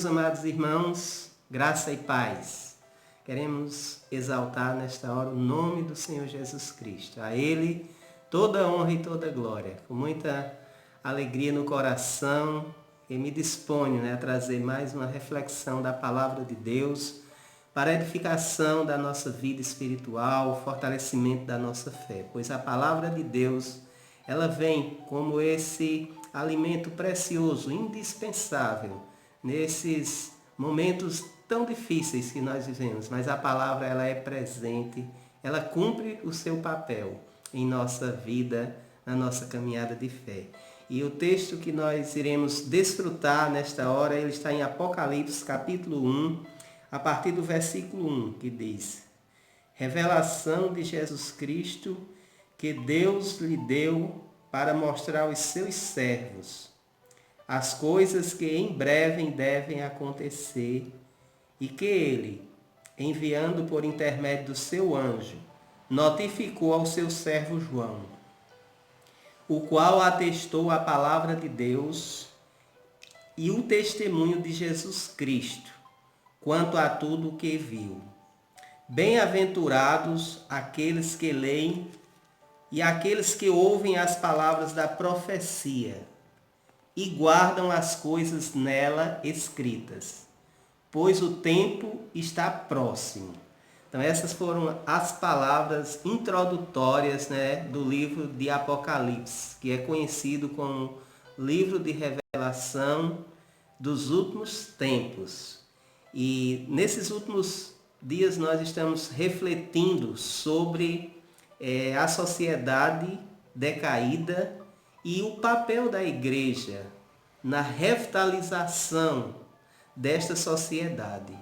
Amados irmãos, graça e paz. Queremos exaltar nesta hora o nome do Senhor Jesus Cristo. A Ele toda honra e toda glória. Com muita alegria no coração, eu me disponho a trazer mais uma reflexão da palavra de Deus para a edificação da nossa vida espiritual, o fortalecimento da nossa fé. Pois a palavra de Deus, ela vem como esse alimento precioso, indispensável, nesses momentos tão difíceis que nós vivemos, mas a palavra ela é presente, ela cumpre o seu papel em nossa vida, na nossa caminhada de fé. E o texto que nós iremos desfrutar nesta hora, ele está em Apocalipse, capítulo 1, a partir do versículo 1, que diz: Revelação de Jesus Cristo que Deus lhe deu para mostrar aos seus servos as coisas que em breve devem acontecer, e que ele, enviando por intermédio do seu anjo, notificou ao seu servo João, o qual atestou a palavra de Deus e o testemunho de Jesus Cristo, quanto a tudo o que viu. Bem-aventurados aqueles que leem e aqueles que ouvem as palavras da profecia e guardam as coisas nela escritas, pois o tempo está próximo. Então essas foram as palavras introdutórias do livro de Apocalipse, que é conhecido como livro de revelação dos últimos tempos. E nesses últimos dias nós estamos refletindo sobre a sociedade decaída e o papel da igreja na revitalização desta sociedade.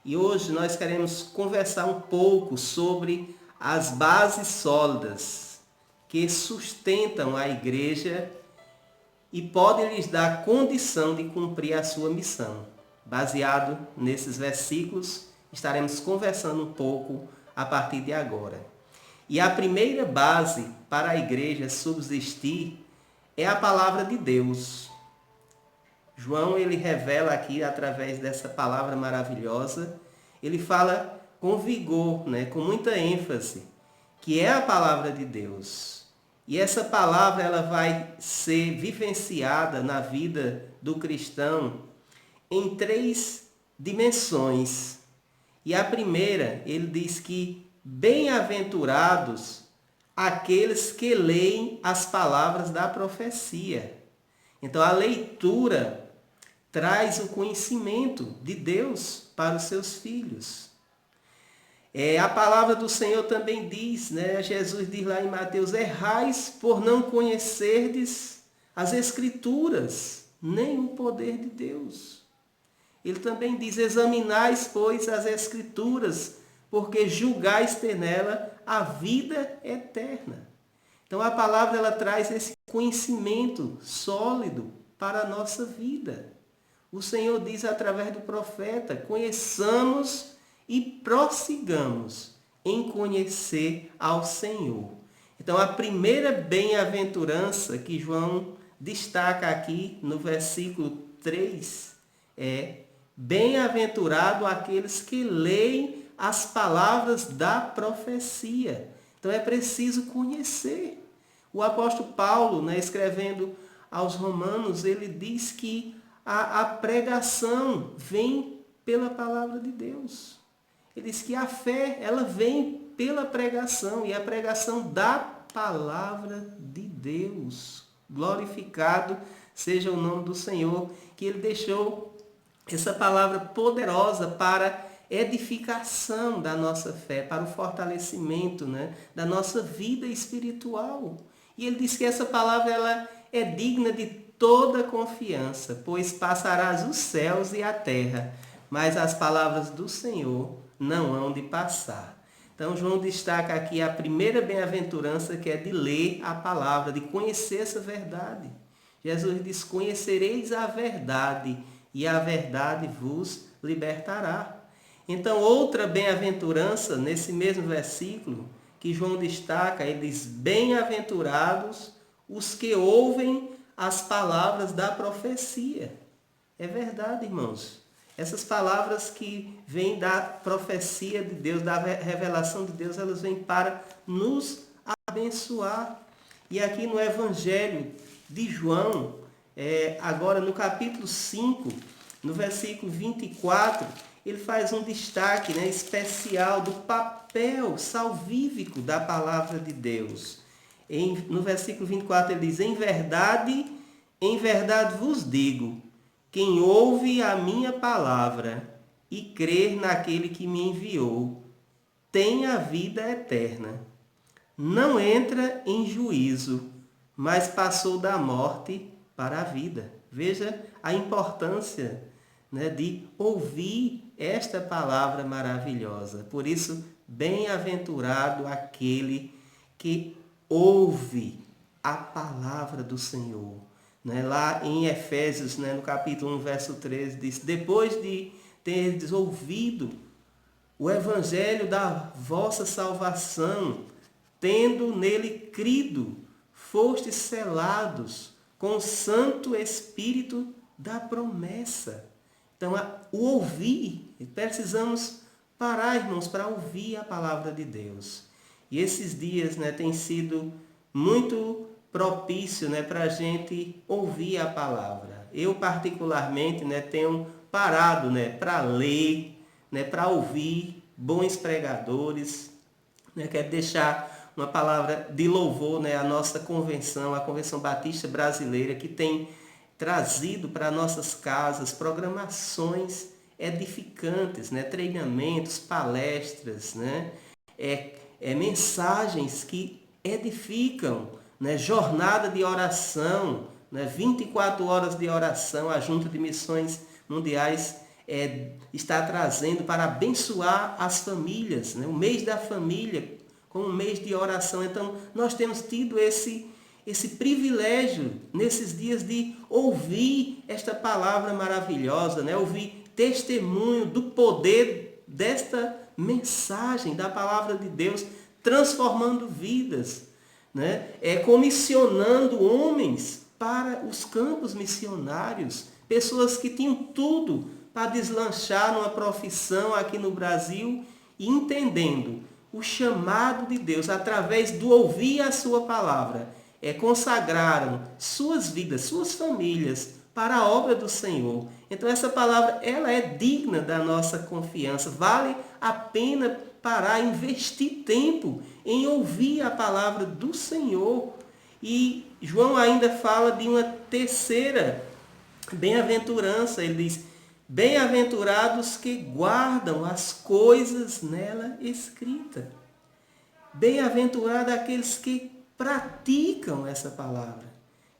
E hoje nós queremos conversar um pouco sobre as bases sólidas que sustentam a igreja e podem lhes dar condição de cumprir a sua missão. Baseado nesses versículos, estaremos conversando um pouco a partir de agora. E a primeira base para a igreja subsistir é a palavra de Deus. João, ele revela aqui, através dessa palavra maravilhosa, ele fala com vigor, com muita ênfase, que é a palavra de Deus. E essa palavra ela vai ser vivenciada na vida do cristão em 3 dimensões. E a primeira, ele diz que bem-aventurados aqueles que leem as palavras da profecia. Então a leitura traz o conhecimento de Deus para os seus filhos. A palavra do Senhor também diz, Jesus diz lá em Mateus: errais por não conhecerdes as Escrituras, nem o poder de Deus. Ele também diz: examinais, pois, as Escrituras, porque julgais ter nela a vida eterna. Então a palavra ela traz esse conhecimento sólido para a nossa vida. O Senhor diz através do profeta: conheçamos e prossigamos em conhecer ao Senhor. Então a primeira bem-aventurança que João destaca aqui no versículo 3 é: bem-aventurado aqueles que leem as palavras da profecia. Então é preciso conhecer. O apóstolo Paulo, escrevendo aos Romanos, ele diz que a pregação vem pela palavra de Deus. Ele diz que a fé, ela vem pela pregação, e a pregação da palavra de Deus. Glorificado seja o nome do Senhor, que ele deixou essa palavra poderosa para edificação da nossa fé, para o fortalecimento da nossa vida espiritual. E ele diz que essa palavra ela é digna de toda confiança, pois passarás os céus e a terra, mas as palavras do Senhor não hão de passar. Então João destaca aqui a primeira bem-aventurança, que é de ler a palavra, de conhecer essa verdade. Jesus diz: conhecereis a verdade, e a verdade vos libertará. Então, outra bem-aventurança, nesse mesmo versículo, que João destaca, ele diz: bem-aventurados os que ouvem as palavras da profecia. É verdade, irmãos. Essas palavras que vêm da profecia de Deus, da revelação de Deus, elas vêm para nos abençoar. E aqui no Evangelho de João, agora no capítulo 5, no versículo 24, ele faz um destaque, né, especial do papel salvífico da palavra de Deus. No versículo 24 ele diz: em verdade vos digo, quem ouve a minha palavra e crer naquele que me enviou, tem a vida eterna. Não entra em juízo, mas passou da morte para a vida. Veja a importância, né, de ouvir esta palavra maravilhosa. Por isso, bem-aventurado aquele que ouve a palavra do Senhor. Né? Lá em Efésios, né, no capítulo 1, verso 13, diz: depois de teres ouvido o evangelho da vossa salvação, tendo nele crido, fostes selados com o Santo Espírito da promessa. Então, o ouvir, precisamos parar, irmãos, para ouvir a palavra de Deus. E esses dias, né, tem sido muito propício, né, para a gente ouvir a palavra. Eu, particularmente, né, tenho parado, né, para ler, né, para ouvir bons pregadores. Né, quero deixar uma palavra de louvor, né, à nossa convenção, a Convenção Batista Brasileira, que tem trazido para nossas casas programações edificantes, né, treinamentos, palestras, né, mensagens que edificam, né, jornada de oração, né, 24 horas de oração. A Junta de Missões Mundiais está trazendo para abençoar as famílias, né, o mês da família como um mês de oração. Então, nós temos tido esse privilégio nesses dias de ouvir esta palavra maravilhosa, né, ouvir testemunho do poder desta mensagem da palavra de Deus, transformando vidas, né? Comissionando homens para os campos missionários, pessoas que tinham tudo para deslanchar numa profissão aqui no Brasil e entendendo o chamado de Deus através do ouvir a sua palavra, consagraram suas vidas, suas famílias para a obra do Senhor. Então essa palavra, ela é digna da nossa confiança. Vale a pena parar, investir tempo em ouvir a palavra do Senhor. E João ainda fala de uma terceira bem-aventurança. Ele diz: bem-aventurados que guardam as coisas nela escritas. Bem-aventurados aqueles que praticam essa palavra,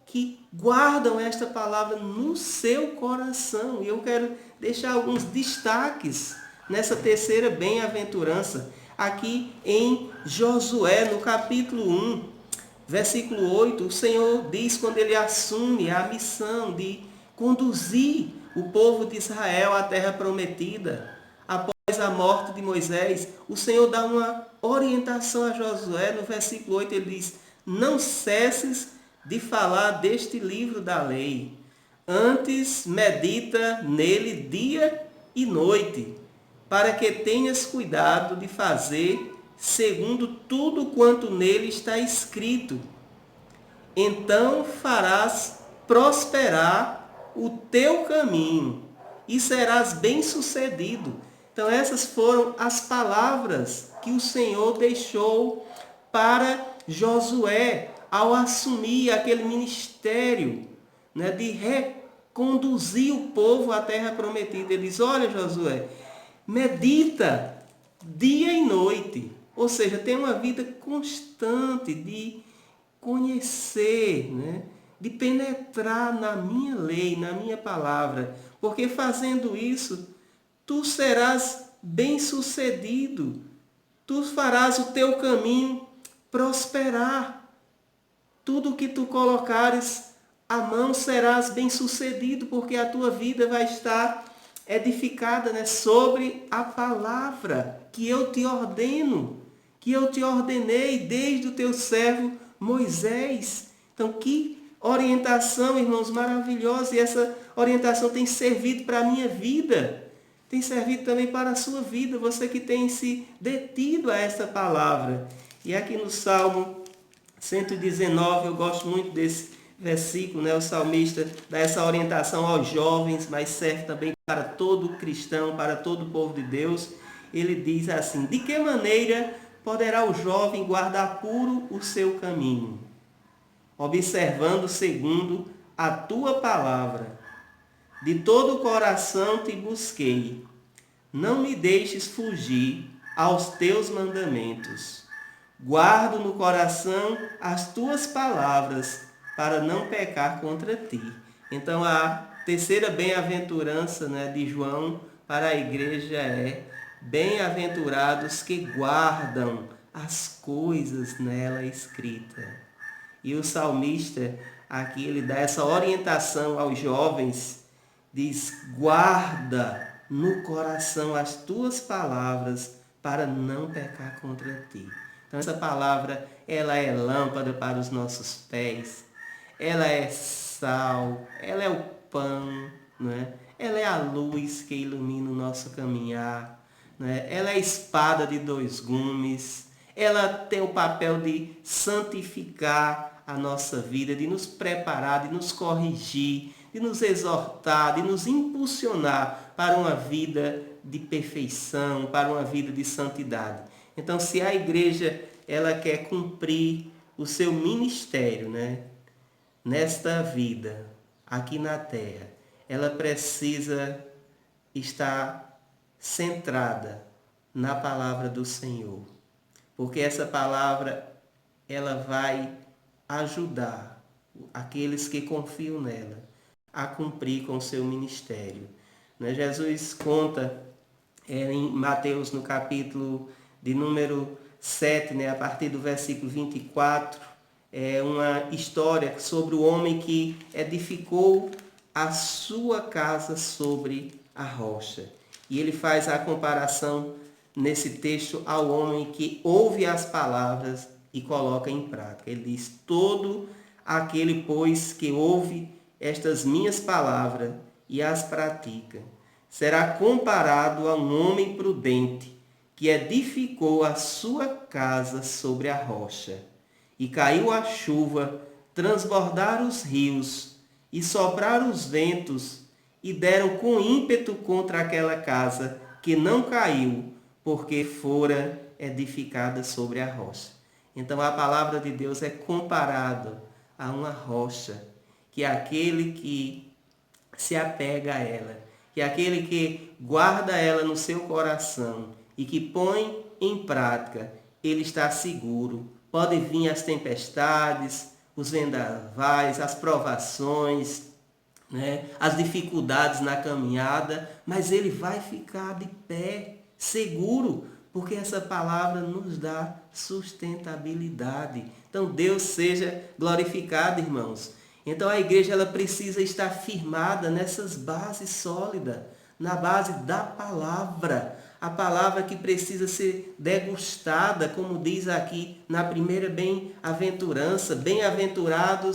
que guardam esta palavra no seu coração. E eu quero deixar alguns destaques nessa terceira bem-aventurança. Aqui em Josué, no capítulo 1, versículo 8, o Senhor diz, quando ele assume a missão de conduzir o povo de Israel à terra prometida, após a morte de Moisés, o Senhor dá uma orientação a Josué. No versículo 8 ele diz: não cesses de falar deste livro da lei, antes medita nele dia e noite, para que tenhas cuidado de fazer segundo tudo quanto nele está escrito. Então farás prosperar o teu caminho e serás bem-sucedido. Então essas foram as palavras que o Senhor deixou para Josué ao assumir aquele ministério, né, de reconduzir o povo à terra prometida. Ele diz: olha, Josué, medita dia e noite. Ou seja, tem uma vida constante de conhecer, né, de penetrar na minha lei, na minha palavra. Porque fazendo isso, tu serás bem-sucedido. Tu farás o teu caminho prosperar. Tudo que tu colocares a mão serás bem-sucedido, porque a tua vida vai estar edificada, né, sobre a palavra que eu te ordeno, que eu te ordenei desde o teu servo Moisés. Então, que orientação, irmãos, maravilhosa. E essa orientação tem servido para a minha vida. tem servido também para a sua vida, você que tem se detido a essa palavra. E aqui no Salmo 119, eu gosto muito desse versículo, né? O salmista dá essa orientação aos jovens, mas serve também para todo cristão, para todo o povo de Deus. Ele diz assim: de que maneira poderá o jovem guardar puro o seu caminho? Observando segundo a tua palavra. De todo o coração te busquei. Não me deixes fugir aos teus mandamentos. Guardo no coração as tuas palavras, para não pecar contra ti. Então, a terceira bem-aventurança, né, de João para a igreja é: bem-aventurados que guardam as coisas nela escritas. E o salmista, aqui, ele dá essa orientação aos jovens, diz: guarda no coração as tuas palavras para não pecar contra ti. Então essa palavra, ela é lâmpada para os nossos pés, ela é sal, ela é o pão, né? Ela é a luz que ilumina o nosso caminhar, né? Ela é a espada de dois gumes, ela tem o papel de santificar a nossa vida, de nos preparar, de nos corrigir, de nos exortar, de nos impulsionar para uma vida de perfeição, para uma vida de santidade. Então, se a igreja ela quer cumprir o seu ministério, né, nesta vida, aqui na terra, ela precisa estar centrada na palavra do Senhor. Porque essa palavra ela vai ajudar aqueles que confiam nela a cumprir com o seu ministério. Jesus conta em Mateus, no capítulo de número 7, a partir do versículo 24, uma história sobre o homem que edificou a sua casa sobre a rocha. E ele faz a comparação nesse texto ao homem que ouve as palavras e coloca em prática. Ele diz: todo aquele, pois, que ouve estas minhas palavras e as pratica, será comparado a um homem prudente que edificou a sua casa sobre a rocha. E caiu a chuva, transbordaram os rios, e sopraram os ventos, e deram com ímpeto contra aquela casa, que não caiu, porque fora edificada sobre a rocha. Então a palavra de Deus é comparada a uma rocha, que é aquele que se apega a ela, que é aquele que guarda ela no seu coração e que põe em prática, ele está seguro. Podem vir as tempestades, os vendavais, as provações, as dificuldades na caminhada, mas ele vai ficar de pé, seguro, porque essa palavra nos dá sustentabilidade. Então Deus seja glorificado, irmãos. Então a igreja ela precisa estar firmada nessas bases sólidas, na base da palavra. A palavra que precisa ser degustada, como diz aqui na primeira bem-aventurança: bem-aventurados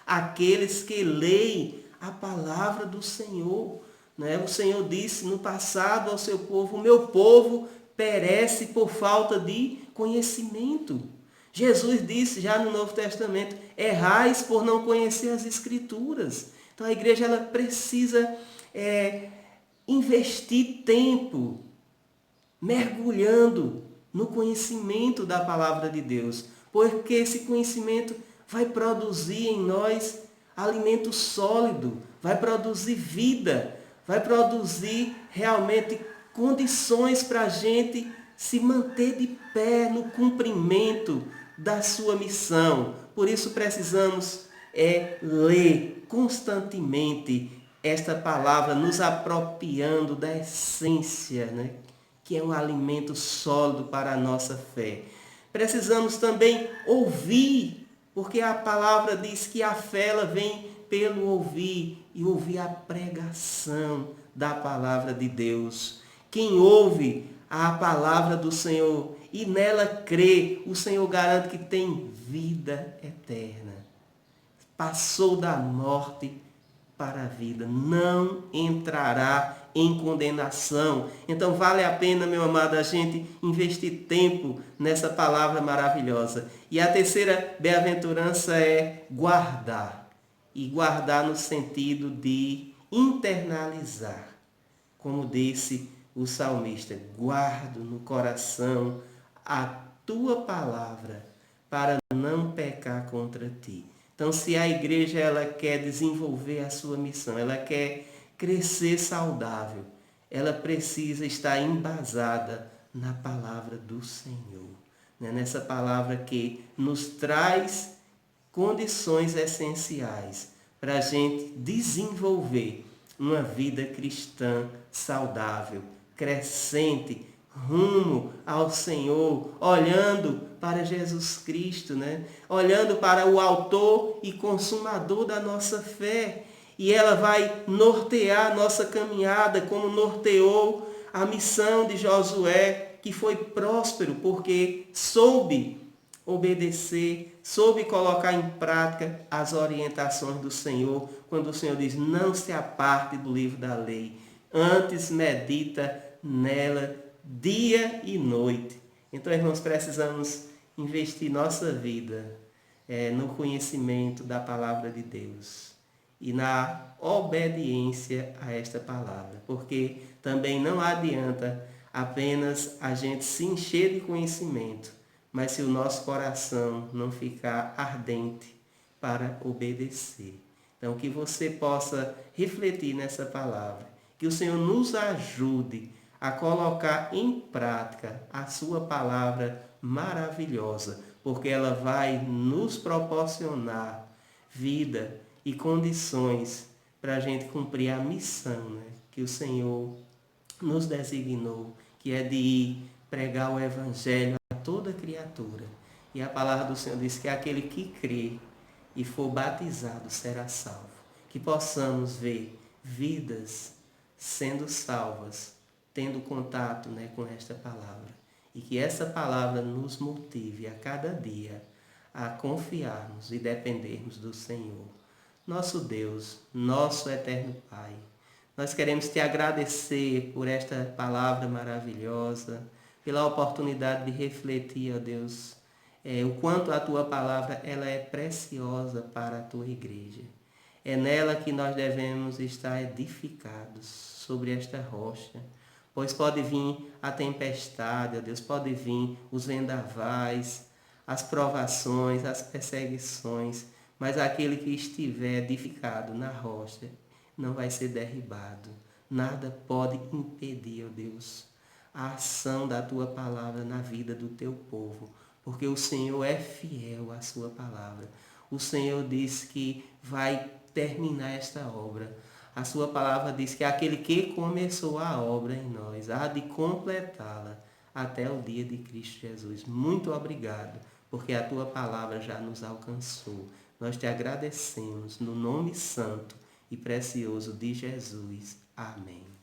aqueles que leem a palavra do Senhor. O Senhor disse no passado ao seu povo: o meu povo perece por falta de conhecimento. Jesus disse já no Novo Testamento: errais por não conhecer as Escrituras. Então a igreja ela precisa investir tempo mergulhando no conhecimento da palavra de Deus, porque esse conhecimento vai produzir em nós alimento sólido, vai produzir vida, vai produzir realmente condições para a gente se manter de pé no cumprimento da sua missão. Por isso precisamos ler constantemente esta palavra, nos apropriando da essência, que é um alimento sólido para a nossa fé. Precisamos também ouvir, porque a palavra diz que a fé ela vem pelo ouvir, e ouvir a pregação da palavra de Deus. Quem ouve a palavra do Senhor e nela crê, o Senhor garante que tem vida eterna. Passou da morte para a vida, não entrará em condenação. Então vale a pena, meu amado, a gente investir tempo nessa palavra maravilhosa. E a terceira bem-aventurança é guardar. E guardar no sentido de internalizar. Como disse o salmista, guardo no coração a tua palavra para não pecar contra ti. Então, se a igreja ela quer desenvolver a sua missão, ela quer crescer saudável, ela precisa estar embasada na palavra do Senhor. Nessa palavra que nos traz condições essenciais para a gente desenvolver uma vida cristã saudável, crescente, rumo ao Senhor, olhando para Jesus Cristo, olhando para o autor e consumador da nossa fé. E ela vai nortear a nossa caminhada, como norteou a missão de Josué, que foi próspero porque soube obedecer, soube colocar em prática as orientações do Senhor, quando o Senhor diz, não se aparte do livro da lei, antes medita nela dia e noite. Então, irmãos, precisamos investir nossa vida no conhecimento da palavra de Deus e na obediência a esta palavra, porque também não adianta apenas a gente se encher de conhecimento, mas se o nosso coração não ficar ardente para obedecer. Então, que você possa refletir nessa palavra, que o Senhor nos ajude a colocar em prática a sua palavra maravilhosa, porque ela vai nos proporcionar vida e condições para a gente cumprir a missão que o Senhor nos designou, que é de ir pregar o Evangelho a toda criatura. E a palavra do Senhor diz que aquele que crê e for batizado será salvo. Que possamos ver vidas sendo salvas, tendo contato com esta palavra. E que essa palavra nos motive a cada dia a confiarmos e dependermos do Senhor. Nosso Deus, nosso eterno Pai, nós queremos te agradecer por esta palavra maravilhosa, pela oportunidade de refletir, ó Deus, o quanto a tua palavra ela é preciosa para a tua igreja. É nela que nós devemos estar edificados sobre esta rocha, pois pode vir a tempestade, ó Deus, pode vir os vendavais, as provações, as perseguições, mas aquele que estiver edificado na rocha não vai ser derribado. Nada pode impedir, ó Deus, a ação da tua palavra na vida do teu povo, porque o Senhor é fiel à sua palavra. O Senhor diz que vai terminar esta obra. A sua palavra diz que aquele que começou a obra em nós há de completá-la até o dia de Cristo Jesus. Muito obrigado, porque a tua palavra já nos alcançou. Nós te agradecemos no nome santo e precioso de Jesus. Amém.